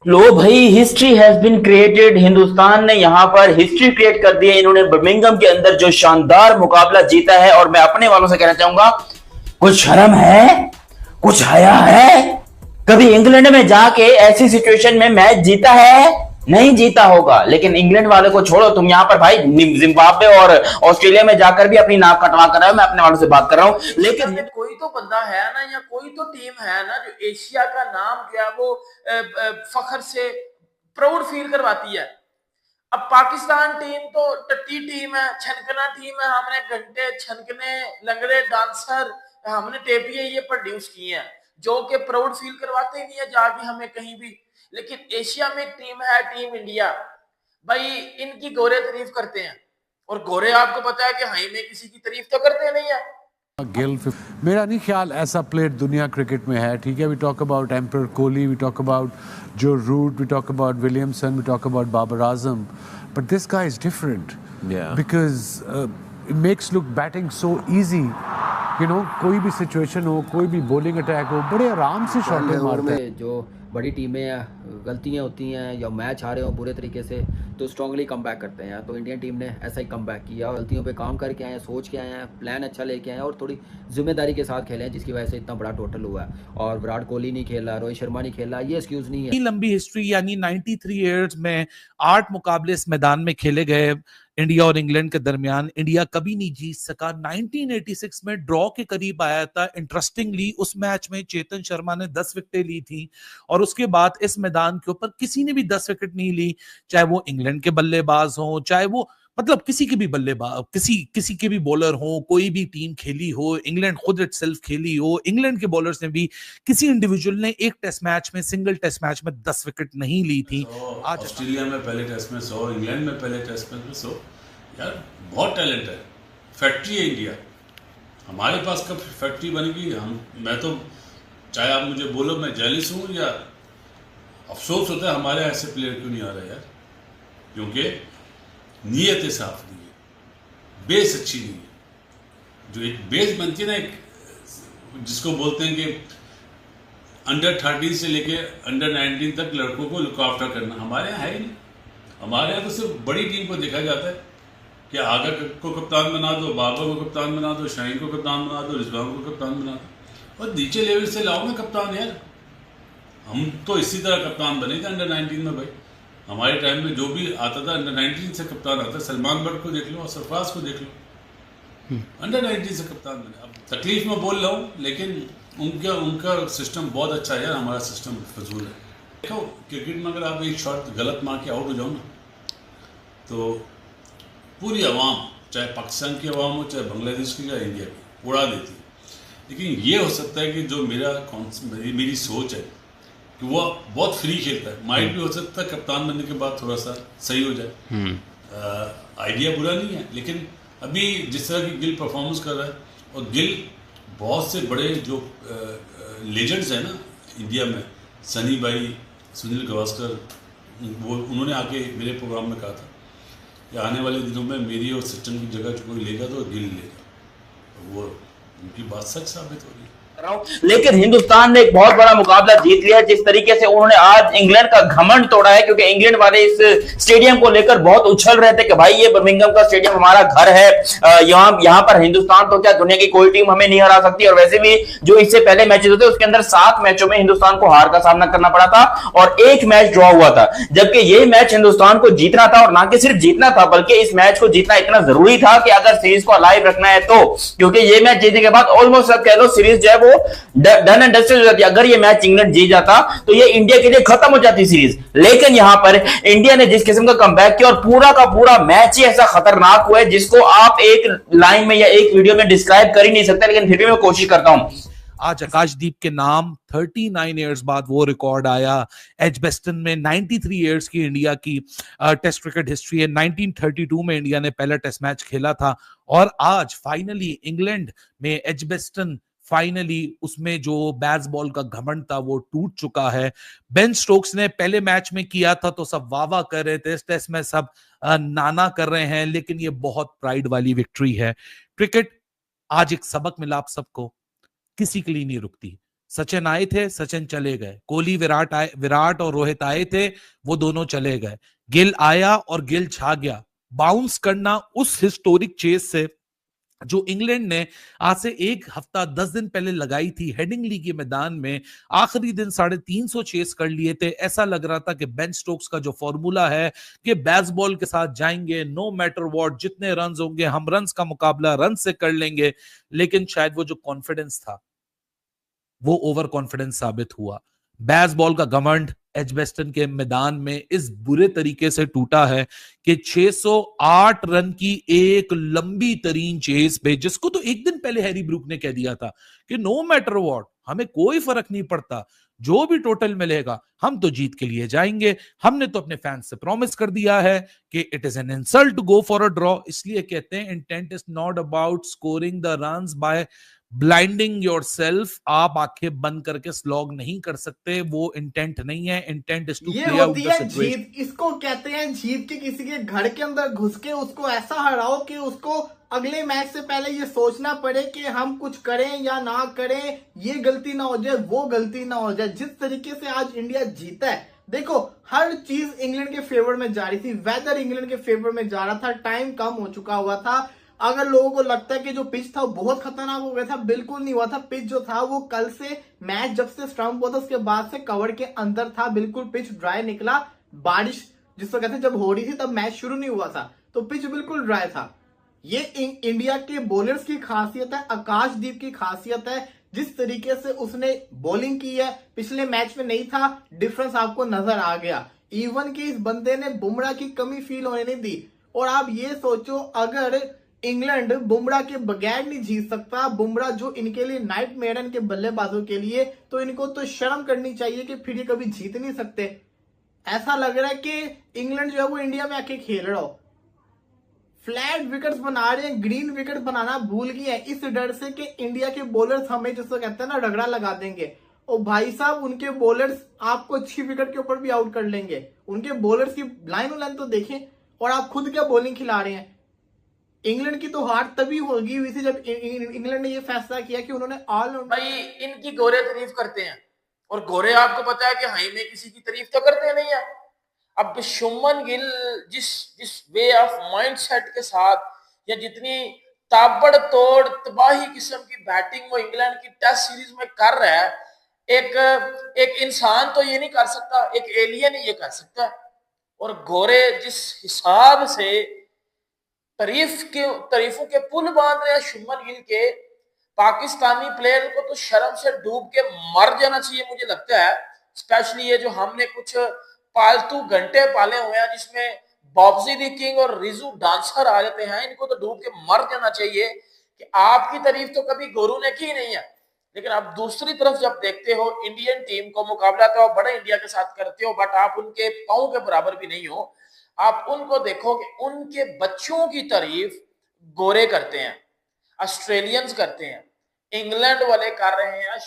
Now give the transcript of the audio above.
लो भाई, history has been created. Hindustan ने यहाँ पर हिस्ट्री क्रिएट कर दी है। इन्होंने बर्मिंघम के अंदर जो शानदार मुकाबला जीता है, और मैं अपने वालों से कहना चाहूंगा, कुछ शर्म है, कुछ हया है? कभी इंग्लैंड में जाके ऐसी सिचुएशन में मैच जीता है? नहीं जीता होगा। लेकिन इंग्लैंड वाले को छोड़ो, तुम यहाँ पर भाई जिम्बाब्वे और ऑस्ट्रेलिया में जाकर भी अपनी नाक कटवा कर रहे हो। मैं अपने वालों से बात कर रहा हूँ, लेकिन लेकिन कोई तो बंदा है ना, या कोई तो टीम है ना, जो एशिया का नाम जो है वो फखर से प्राउड फील करवाती है। अब पाकिस्तान टीम तो टट्टी टीम है, छनकना टीम है। हमने घंटे छनकने, लंगड़े डांसर, हमने टेपिए ये प्रोड्यूस किए हैं, जो कि प्राउड फील करवाते ही नहीं है जाके हमें कहीं भी। लेकिन एशिया में एक टीम है, टीम इंडिया, भाई इनकी गोरे तारीफ करते हैं। और गोरे आपको पता है कि हाई में किसी की तारीफ तो करते नहीं है। गिल, मेरा नहीं ख्याल ऐसा प्लेयर दुनिया क्रिकेट में है। ठीक है, वी टॉक अबाउट एम्पर Kohli, we talk about Joe Root, we talk about Williamson, we talk about Babar Azam, but this guy is different because it makes look batting so easy. You know, कोई भी situation हो, कोई भी बॉलिंग अटैक हो, बड़े आराम से शॉटें मारते हैं। जो बड़ी टीमें गलतियां होती हैं या मैच हारे हो बुरे तरीके से, तो स्ट्रांगली कम बैक करते हैं। तो इंडियन टीम ने ऐसा ही कम बैक किया और गलतियों पे काम करके आए हैं, सोच के आए हैं, प्लान अच्छा लेके आए हैं और थोड़ी जिम्मेदारी के साथ खेले हैं, जिसकी वजह से इतना बड़ा टोटल हुआ है। और विराट कोहली नहीं खेला, रोहित शर्मा नहीं खेला, ये एक्सक्यूज नहीं है। लंबी हिस्ट्री यानी 93 ईयर्स में 8 मुकाबले इस मैदान में खेले गए इंडिया और इंग्लैंड के दरमियान। इंडिया कभी नहीं जीत सका। 1986 में ड्रॉ के करीब आया था। इंटरेस्टिंगली उस मैच में चेतन शर्मा ने 10 विकेटें ली थी और उसके बाद इस मैदान के ऊपर किसी ने भी 10 विकेट नहीं ली, चाहे वो इंग्लैंड के बल्लेबाज हो, चाहे वो मतलब किसी के भी बल्लेबाज, किसी के भी बॉलर हो, कोई भी टीम खेली हो, इंग्लैंड खुद इटसेल्फ खेली हो, इंग्लैंड के बॉलर्स ने भी, किसी इंडिविजुअल ने एक टेस्ट मैच में, सिंगल टेस्ट मैच में 10 विकेट नहीं ली थी। आज ऑस्ट्रेलिया में पहले टेस्ट में 100, इंग्लैंड में पहले टेस्ट में 100। यार बहुत टैलेंट है, फैक्ट्री है इंडिया। हमारे पास कब फैक्ट्री बनेगी? मैं तो, चाहे आप मुझे बोलो मैं जेलिस हूँ या अफसोस होता है हमारे ऐसे प्लेयर क्यों नहीं आ रहे यार, क्योंकि नीयत साफ नहीं है, बेस अच्छी नहीं है। जो एक बेस बनती है ना, एक जिसको बोलते हैं कि अंडर 13 से लेके अंडर 19 तक लड़कों को लुक आफ्टर करना, हमारे यहाँ है ही नहीं। हमारे यहाँ तो सिर्फ बड़ी टीम को देखा जाता है कि आगा को कप्तान बना दो, बाबर को कप्तान बना दो, शाहीन को कप्तान बना दो, रिजवान को कप्तान बना दो, और नीचे लेवल से लाओ ना कप्तान यार। हम तो इसी तरह कप्तान बने थे अंडर 19 में भाई। हमारे टाइम में जो भी आता था अंडर 19 से कप्तान आता, सलमान बट को देख लो और सरफराज को देख लो, अंडर 19 से कप्तान बने। अब तकलीफ में बोल रहा हूँ, लेकिन उनका सिस्टम बहुत अच्छा है यार, हमारा सिस्टम फजूल है। देखो क्रिकेट में अगर आप एक शॉट गलत मार के आउट हो जाओ ना, तो पूरी आवाम, चाहे पाकिस्तान की आवाम हो, चाहे बांग्लादेश की या इंडिया की, उड़ा देती है। लेकिन ये हो सकता है कि जो मेरी सोच है कि वो बहुत फ्री खेलता है, माइंड भी हो सकता है कप्तान बनने के बाद थोड़ा सा सही हो जाए। आइडिया बुरा नहीं है, लेकिन अभी जिस तरह की गिल परफॉर्मेंस कर रहा है, और गिल बहुत से बड़े जो लेजेंड्स हैं ना इंडिया में, सनी भाई, सुनील गावस्कर, उन्होंने आके मेरे प्रोग्राम में कहा था कि आने वाले दिनों में मेरी और सचिन की जगह जो कोई लेगा तो गिल लेगा। वो उनकी बात सच साबित हो रही है। लेकिन हिंदुस्तान ने एक बहुत बड़ा मुकाबला जीत लिया। जिस तरीके से उन्होंने आज इंग्लैंड का घमंड तोड़ा है, क्योंकि इंग्लैंड वाले इस स्टेडियम को लेकर बहुत उछल रहे थे कि भाई ये बर्मिंघम का स्टेडियम हमारा घर है, यहाँ पर हिंदुस्तान तो क्या दुनिया की कोई टीम हमें नहीं हरा सकती। और वैसे भी जो इससे पहले मैचेस होते उसके अंदर 7 मैचों में हिंदुस्तान को हार का सामना करना पड़ा था और 1 मैच ड्रॉ हुआ था, जबकि ये मैच हिंदुस्तान को जीतना था। और ना कि सिर्फ जीतना था, बल्कि इस मैच को जीतना इतना जरूरी था कि अगर सीरीज को अलाइव रखना है तो, क्योंकि ये मैच जीतने के बाद ऑलमोस्ट सब कह लो सीरीज जो है वो डन एंड डस्टेड हो जाती। अगर ये मैच इंग्लैंड जीत जाता तो ये इंडिया के लिए खत्म हो जाती सीरीज। लेकिन यहां पर इंडिया ने जिस किस्म का कमबैक किया, और पूरा का पूरा मैच ही ऐसा खतरनाक हुआ है जिसको आप एक लाइन में या एक वीडियो में डिस्क्राइब कर ही नहीं सकते, लेकिन फिर भी मैं कोशिश करता हूं। आज आकाशदीप के नाम 39 इयर्स बाद वो रिकॉर्ड आया। एजबेस्टन में 93 इयर्स की इंडिया की टेस्ट क्रिकेट हिस्ट्री है। 1932 में इंडिया ने पहला टेस्ट मैच खेला था और आज फाइनली इंग्लैंड में एजबेस्टन, फाइनली उसमें जो बेसबॉल का घमंड था वो टूट चुका है। बेन स्टोक्स ने पहले मैच में किया था तो सब वाह वाह कर रहे थे, इस टेस्ट में सब नाना कर रहे हैं, लेकिन ये बहुत प्राइड वाली विक्ट्री है। क्रिकेट आज एक सबक मिला आप सबको, किसी के लिए नहीं रुकती, सचिन आए थे, सचिन चले गए, कोहली विराट और रोहित आए थे, वो दोनों चले गए, गिल आया और गिल छा गया। बाउंस करना उस हिस्टोरिक चेस से जो इंग्लैंड ने आज से 1 हफ्ता 10 दिन पहले लगाई थी हेडिंगली के मैदान में, आखिरी दिन 350 चेस कर लिए थे। ऐसा लग रहा था कि बेन स्टोक्स का जो फॉर्मूला है कि बेसबॉल के साथ जाएंगे, नो मैटर व्हाट, जितने रन होंगे हम रन का मुकाबला रन से कर लेंगे, लेकिन शायद वो जो कॉन्फिडेंस था वो ओवर कॉन्फिडेंस साबित हुआ। बेसबॉल का घमंड एजबेस्टन के मैदान में इस बुरे तरीके से टूटा है कि 608 रन की एक लंबी तरीन चेस पे, जिसको तो एक दिन पहले हैरी ब्रूक ने कह दिया था कि नो मैटर व्हाट, हमें कोई फर्क नहीं पड़ता, जो भी टोटल मिलेगा हम तो जीत के लिए जाएंगे। हमने तो अपने फैंस से प्रॉमिस कर दिया है कि it is an insult to go for a draw. इसलिए कहते हैं intent is not about scoring the runs by blinding yourself. आप आंखें बंद करके स्लॉग नहीं कर सकते, वो इंटेंट नहीं है। इंटेंट इज टू ये प्ले आउट होती द है सिचुएशन। जीत। इसको कहते हैं जीत के किसी के घर के अंदर घुस के उसको ऐसा हराओ कि उसको अगले मैच से पहले ये सोचना पड़े कि हम कुछ करें या ना करें, ये गलती ना हो जाए, वो गलती ना हो जाए। जिस तरीके से आज इंडिया जीता है, देखो हर चीज इंग्लैंड के फेवर में जा रही थी, वेदर इंग्लैंड के फेवर में जा रहा था, टाइम कम हो चुका हुआ था। अगर लोगों को लगता है कि जो पिच था वो बहुत खतरनाक हो गया था, बिल्कुल नहीं हुआ था। पिच जो था वो कल से मैच जब से स्टंप हुआ था उसके बाद से कवर के अंदर था, बिल्कुल पिच ड्राई निकला। बारिश जिसको कहते हैं जब हो रही थी तब मैच शुरू नहीं हुआ था, तो पिच बिल्कुल ड्राई था। ये इंडिया के बॉलर्स की खासियत है, आकाशदीप की खासियत है। जिस तरीके से उसने बॉलिंग की है पिछले मैच में नहीं था, डिफरेंस आपको नजर आ गया। इवन कि इस बंदे ने बुमराह की कमी फील होने नहीं दी। और आप ये सोचो, अगर इंग्लैंड बुमराह के बगैर नहीं जीत सकता, बुमराह जो इनके लिए नाइटमेयर है इनके बल्लेबाजों के लिए, तो इनको तो शर्म करनी चाहिए कि फिर ये कभी जीत नहीं सकते। ऐसा लग रहा है कि इंग्लैंड जो है वो इंडिया में आके खेल रहा हो। फ्लैट विकेट्स बना रहे हैं, ग्रीन विकेट बनाना भूल गए हैं, इस डर से कि इंडिया के बॉलर्स हमें जिसको कहते हैं ना रगड़ा लगा देंगे। और भाई साहब उनके बॉलर्स आपको 6 विकेट के ऊपर भी आउट कर लेंगे। उनके बॉलर्स की लाइन तो देखें, और आप खुद क्या बॉलिंग खिला रहे हैं। इंग्लैंड की तो हार तभी होगी हुई थी जब इंग्लैंड ने ये फैसला किया कि उन्होंने ऑल भाई इनकी गोरे तारीफ करते हैं, और गोरे आपको पता है कि हाई में किसी की तारीफ तो करते नहीं है। अब शुभमन गिल जिस जिस वे ऑफ माइंडसेट के साथ, या जितनी ताबड़तोड़ तबाही किस्म की बैटिंग वो इंग्लैंड की टेस्ट सीरीज में कर रहा है, एक इंसान तो ये नहीं कर सकता, एक एलियन ही ये कर सकता है। और गोरे जिस हिसाब से तारीफों के पुल बांध रहे हैं शुभमन गिल के, पाकिस्तानी प्लेयर को तो शर्म से डूब के मर जाना चाहिए मुझे लगता है। स्पेशली ये जो हमने कुछ पालतू घंटे पाले हुए हैं जिसमें बॉब्जी दी किंग और रिजू डांसर आ जाते हैं, इनको तो डूब के मर जाना चाहिए कि आपकी तारीफ तो कभी गोरू ने की नहीं है। लेकिन आप दूसरी तरफ जब देखते हो इंडियन टीम को, मुकाबला तो आप बड़े इंडिया के साथ करते हो, बट आप उनके पांव के बराबर भी नहीं हो। आप उनको देखो कि उनके बच्चों की तारीफ गोरे करते हैं, ऑस्ट्रेलियंस करते हैं, इंग्लैंड वाले कर रहे हैं,